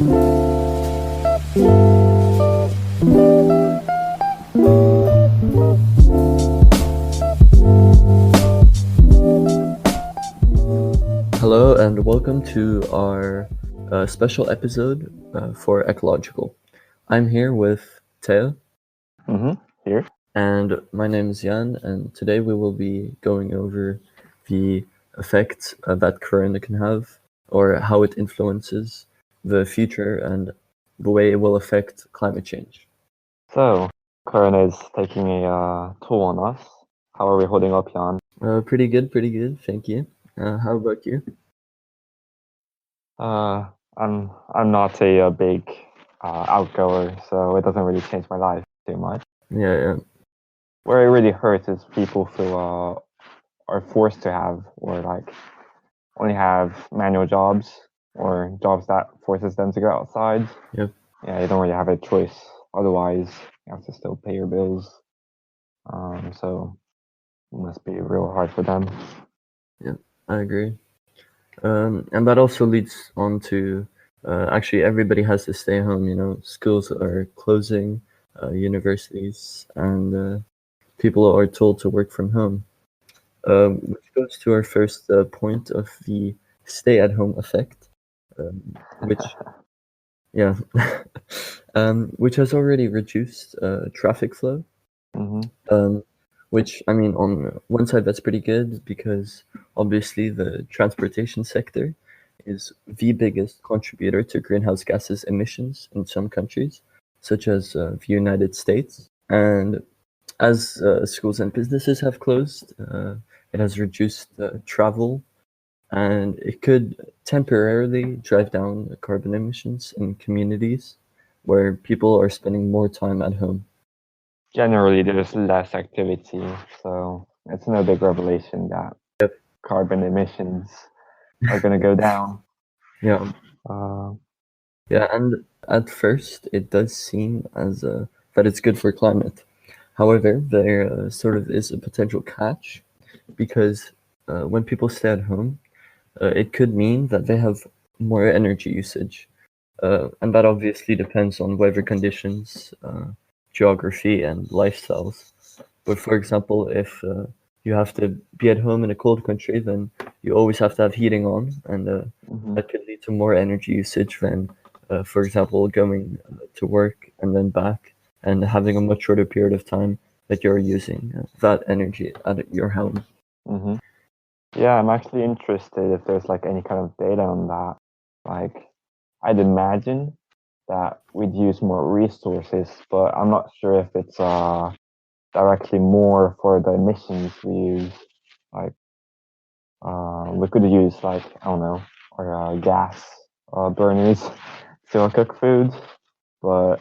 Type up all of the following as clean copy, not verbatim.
Hello and welcome to our special episode for Ecological. I'm here with Theo. Here. And my name is Jan, and today we will be going over the effects that Corona can have, or how it influences the future and the way it will affect climate change. So, Corona is taking a toll on us. How are we holding up, Jan? Pretty good, thank you. How about you? I'm not a big outgoer, so it doesn't really change my life too much. Yeah. Where it really hurts is people who are forced to have, or like only have manual jobs or jobs that forces them to go outside. Yep. Yeah, you don't really have a choice. Otherwise, you have to still pay your bills. So it must be real hard for them. Yeah, I agree. And that also leads on to actually everybody has to stay home. Schools are closing, universities, and people are told to work from home. Which goes to our first point of the stay-at-home effect, which, yeah, which has already reduced traffic flow. Mm-hmm. Which, I mean, on one side, that's pretty good because obviously the transportation sector is the biggest contributor to greenhouse gases emissions in some countries, such as the United States. And as schools and businesses have closed, it has reduced travel, and it could temporarily drive down carbon emissions in communities where people are spending more time at home. Generally, there's less activity, so it's no big revelation that carbon emissions are going to go down. Yeah. Uh, Yeah, and at first it does seem as that it's good for climate. However, there sort of is a potential catch because when people stay at home, it could mean that they have more energy usage. And that obviously depends on weather conditions, geography, and lifestyles. But for example, if you have to be at home in a cold country, then you always have to have heating on, and that could lead to more energy usage than, for example, going to work and then back and having a much shorter period of time that you're using that energy at your home. mm-hmm. Yeah, I'm actually interested if there's like any kind of data on that. Like, I'd imagine that we'd use more resources, but I'm not sure if it's directly more for the emissions we use. Like, we could use like, I don't know, or gas burners to cook food, but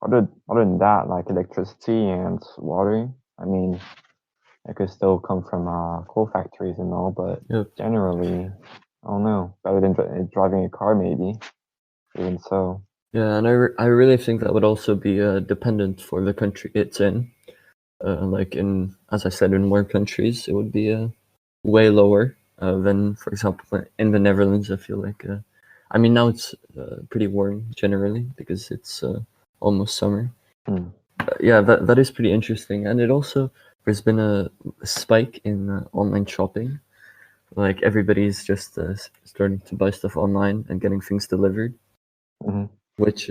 other than that, like electricity and water, I mean, it could still come from coal factories and all, but generally, I don't know, better than driving a car, maybe. Even so. Yeah, and I really think that would also be dependent for the country it's in. Like as I said, in more countries, it would be way lower than, for example, in the Netherlands. I feel like, I mean, now it's pretty warm generally because it's almost summer. Yeah, that is pretty interesting, and there's been a spike in online shopping. Like everybody's just starting to buy stuff online and getting things delivered, which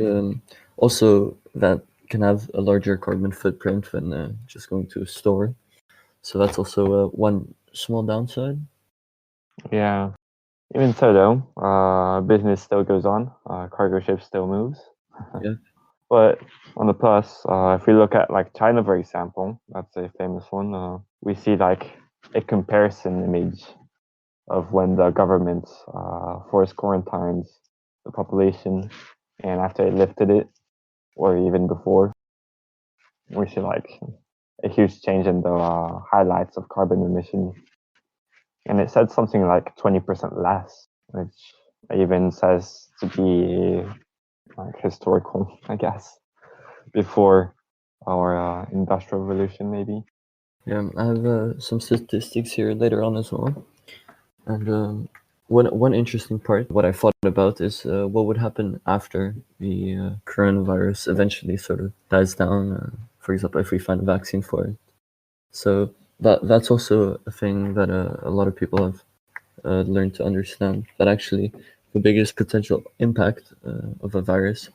also that can have a larger carbon footprint than just going to a store. So that's also one small downside. Yeah. Even so, though, business still goes on. Cargo ships still moves. Yeah. But on the plus, if we look at like China, for example, that's a famous one. We see like a comparison image of when the government forced quarantines the population, and after it lifted it, or even before, we see like a huge change in the highlights of carbon emissions. And it said something like 20% less, which even says to be like historical, I guess, before our industrial revolution, maybe. Yeah, I have some statistics here later on as well. And one interesting part, what I thought about is what would happen after the coronavirus eventually sort of dies down. For example, if we find a vaccine for it. So that's also a thing that a lot of people have learned to understand. That actually the biggest potential impact of a virus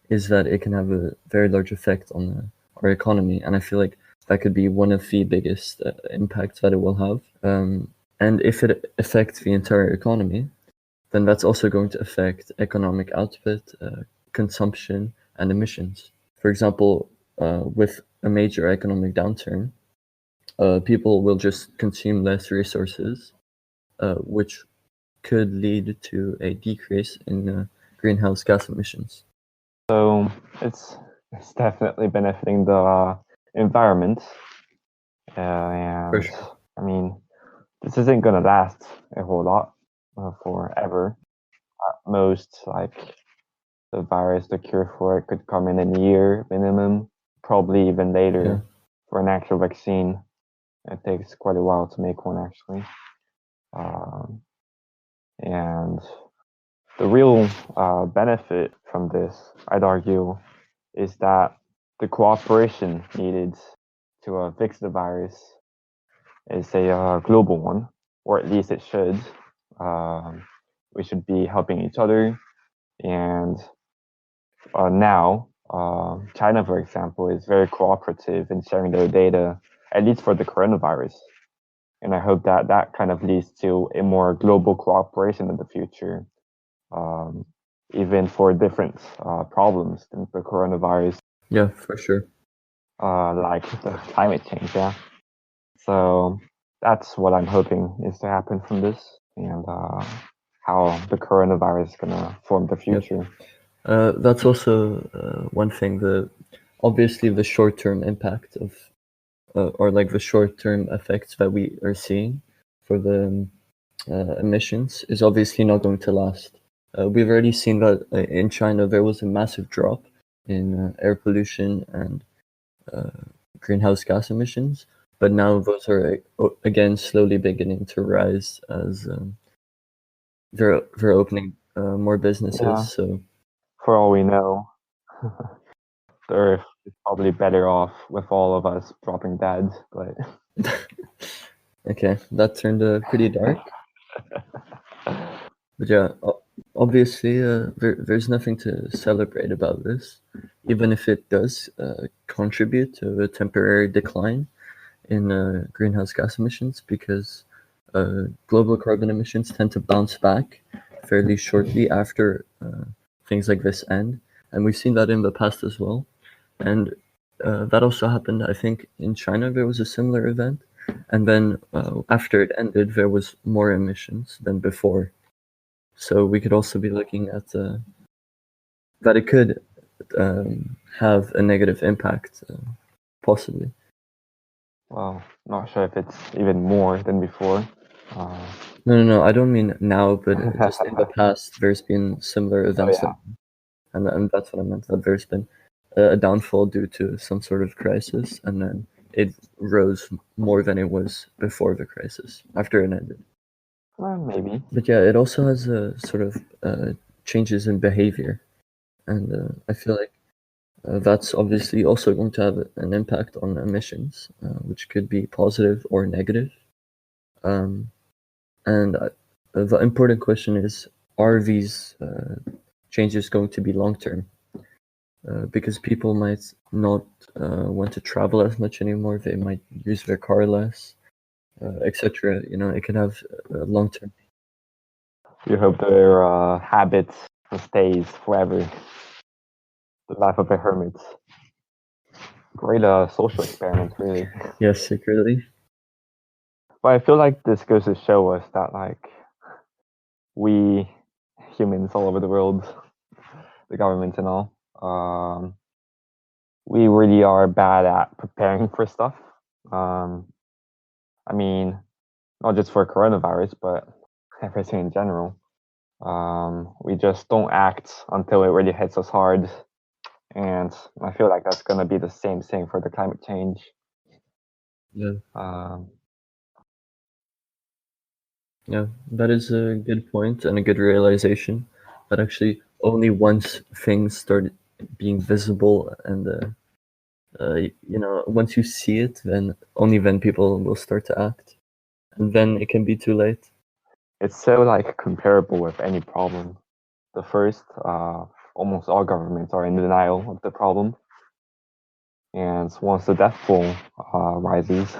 is that it can have a very large effect on our economy, and I feel like that could be one of the biggest impacts that it will have. And if it affects the entire economy, then that's also going to affect economic output, consumption, and emissions. For example, with a major economic downturn, people will just consume less resources, which could lead to a decrease in greenhouse gas emissions. So it's definitely benefiting the environment, For and sure. I mean, this isn't gonna last a whole lot forever. At most, like the virus, the cure for it could come in a year minimum, probably even later. Yeah. For an actual vaccine, it takes quite a while to make one actually. And the real benefit from this, I'd argue, is that the cooperation needed to fix the virus is a global one, or at least it should. We should be helping each other. And now, China, for example, is very cooperative in sharing their data, at least for the coronavirus. And I hope that that kind of leads to a more global cooperation in the future, even for different problems than the coronavirus. Yeah, for sure. Like the climate change, yeah. So that's what I'm hoping is to happen from this, and how the coronavirus is gonna form the future. That's also one thing. Obviously the short-term impact of, or like the short-term effects that we are seeing for the emissions is obviously not going to last. We've already seen that in China there was a massive drop in air pollution and greenhouse gas emissions, but now those are again slowly beginning to rise as they're opening more businesses. Yeah. So For all we know, the Earth is probably better off with all of us dropping dead. But okay, that turned pretty dark. But yeah, obviously, there's nothing to celebrate about this, even if it does contribute to a temporary decline in greenhouse gas emissions, because global carbon emissions tend to bounce back fairly shortly after things like this end. And we've seen that in the past as well. And that also happened, I think, in China, there was a similar event. And then after it ended, there was more emissions than before. So we could also be looking at that it could have a negative impact, possibly. well, not sure if it's even more than before. No, I don't mean now, but just in the past, there's been similar events, yeah. and that's what I meant. That there's been a downfall due to some sort of crisis, and then it rose more than it was before the crisis after it ended. Well, maybe. But yeah, it also has a sort of changes in behavior, and I feel like that's obviously also going to have an impact on emissions, which could be positive or negative. And the important question is, are these changes going to be long term? Because people might not want to travel as much anymore. They might use their car less, etc. You know, it can have long term. You hope their habits stays forever. The life of a hermit. Great social experiment, really. Yes, secretly. But I feel like this goes to show us that, like, we humans all over the world, the government and all, we really are bad at preparing for stuff. I mean, not just for coronavirus, but everything in general. We just don't act until it really hits us hard. And I feel like that's going to be the same thing for the climate change. Yeah. Um, Yeah, that is a good point and a good realization. But actually, only once things start being visible and once you see it, then only then people will start to act, and then it can be too late. It's so like comparable with any problem. The first, almost all governments are in denial of the problem, and once the death toll rises,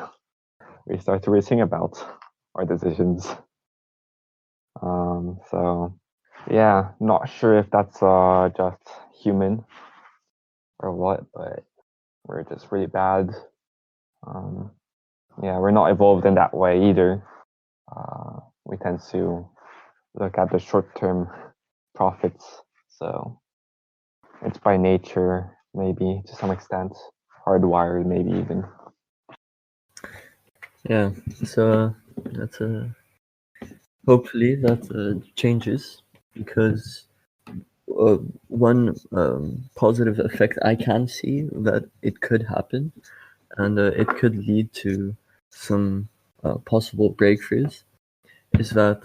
we start to rethink about our decisions. So yeah, not sure if that's just human or what, but we're just really bad. Yeah, we're not evolved in that way either. We tend to look at the short-term profits, so it's by nature, maybe to some extent, hardwired, maybe even. Yeah, so that's hopefully that changes, because one positive effect I can see that it could happen, and it could lead to some possible breakthroughs, is that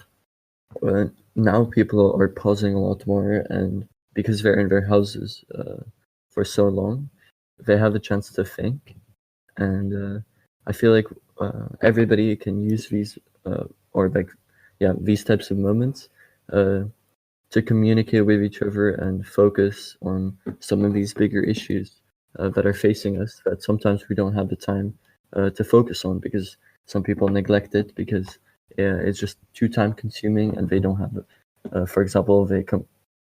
now people are pausing a lot more, and because they're in their houses for so long, they have a chance to think, and I feel like everybody can use these or like these types of moments uh, to communicate with each other and focus on some of these bigger issues that are facing us, that sometimes we don't have the time to focus on, because some people neglect it because it's just too time consuming, and they don't have for example,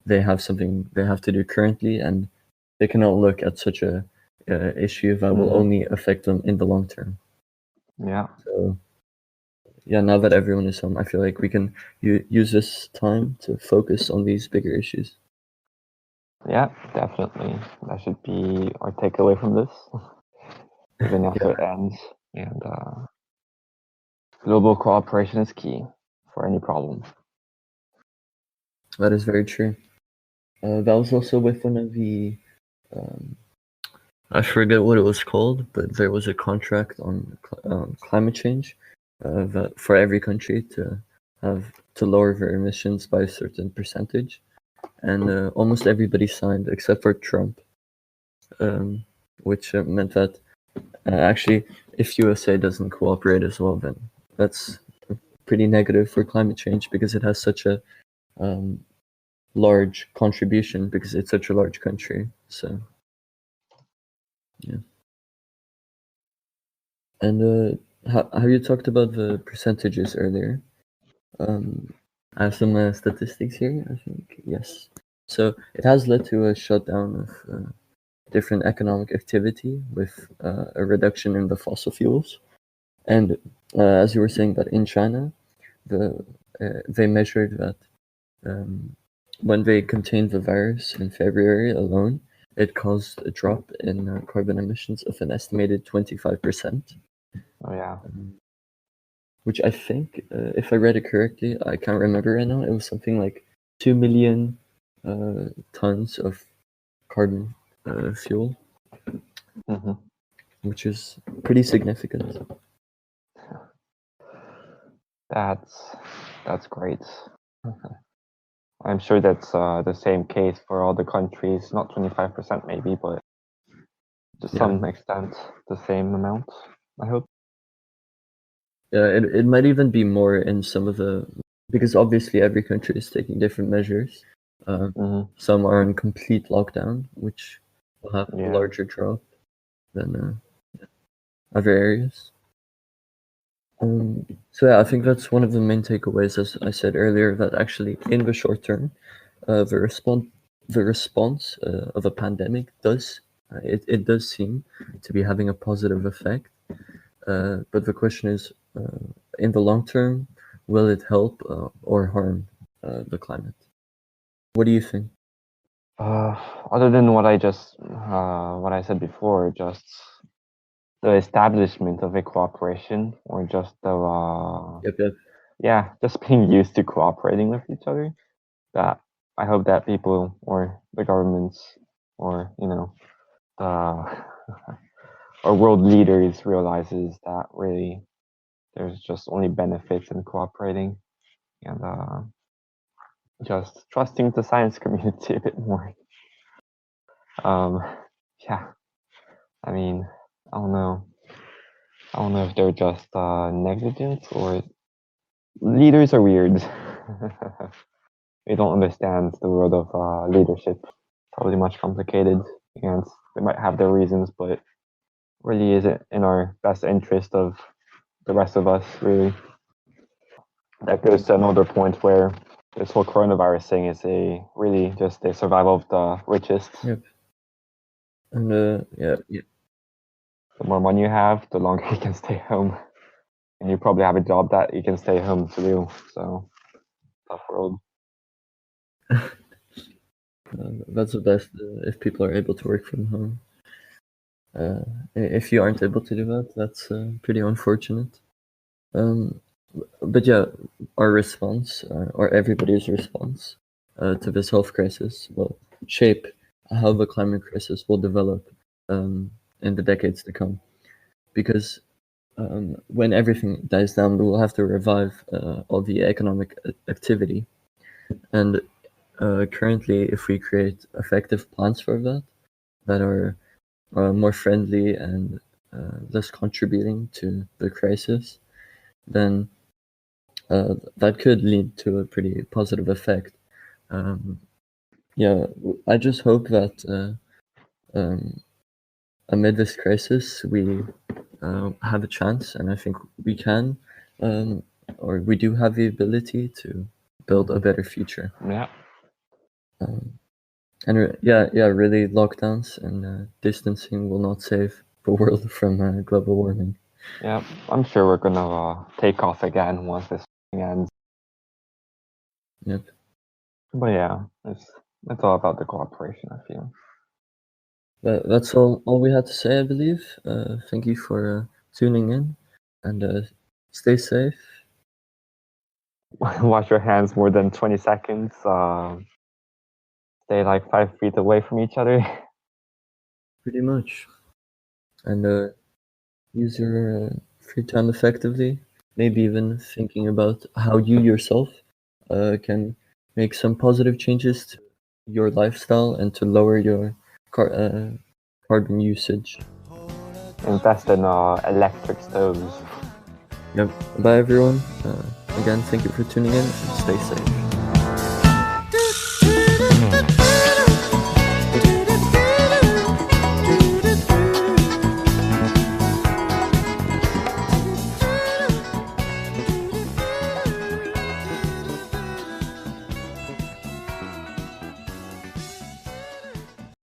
they have something they have to do currently, and they cannot look at such a issue that will only affect them in the long term. Yeah. So yeah, now that everyone is home, I feel like we can use this time to focus on these bigger issues. Yeah, definitely. That should be our takeaway from this, even after it ends. And global cooperation is key for any problem. That is very true. That was also with one of the, I forget what it was called, but there was a contract on climate change that for every country to lower their emissions by a certain percentage, and almost everybody signed except for Trump, which meant that actually, if USA doesn't cooperate as well, then that's pretty negative for climate change, because it has such a large contribution, because it's such a large country. So yeah. And have you talked about the percentages earlier? I have some statistics here, I think. Yes. So it has led to a shutdown of different economic activity, with a reduction in the fossil fuels. And as you were saying, that in China, they measured that when they contained the virus in February alone, it caused a drop in carbon emissions of an estimated 25%. Oh yeah. Which I think, if I read it correctly, I can't remember right now, it was something like 2 million tons of carbon fuel, which is pretty significant. That's great. I'm sure that's the same case for all the countries. Not 25% maybe, but to some extent the same amount, I hope. Yeah, it might even be more in some of the, because obviously every country is taking different measures. Some are in complete lockdown, which will have a larger drop than other areas. So yeah, I think that's one of the main takeaways, as I said earlier, that actually in the short term, the response of a pandemic it does seem to be having a positive effect. But the question is, in the long term, will it help or harm the climate? What do you think? Other than what I said before, just the establishment of a cooperation, or just the Yep. just being used to cooperating with each other. That I hope that people, or the governments, or the or world leaders realizes that really there's just only benefits in cooperating. and just trusting the science community a bit more. Yeah, I mean, I don't know. I don't know if they're just negligent or leaders are weird. They don't understand the world of leadership. Probably much complicated, and they might have their reasons, but really isn't in our best interest of the rest of us, really. That goes to another point where this whole coronavirus thing is really just the survival of the richest. Yep. And yeah. The more money you have, the longer you can stay home. And you probably have a job that you can stay home to do. So, tough world. That's the best if people are able to work from home. If you aren't able to do that, that's pretty unfortunate. But yeah, our response, or everybody's response to this health crisis will shape how the climate crisis will develop in the decades to come. Because when everything dies down, we will have to revive all the economic activity. And currently, if we create effective plans for that are more friendly and less contributing to the crisis, then that could lead to a pretty positive effect. Yeah, I just hope that amid this crisis, we have a chance, and I think we can, or we do have the ability to build a better future. Yeah. And really, lockdowns and distancing will not save the world from global warming. Yeah, I'm sure we're gonna take off again once this thing ends. Yep. But yeah, it's all about the cooperation, I feel. That's all we had to say, I believe. Thank you for tuning in, and stay safe. Wash your hands more than 20 seconds. Stay like 5 feet away from each other. Pretty much. And use your free time effectively. Maybe even thinking about how you yourself can make some positive changes to your lifestyle and to lower your carbon usage. Invest in electric stoves. Yep. Bye, everyone. Again, thank you for tuning in, and stay safe.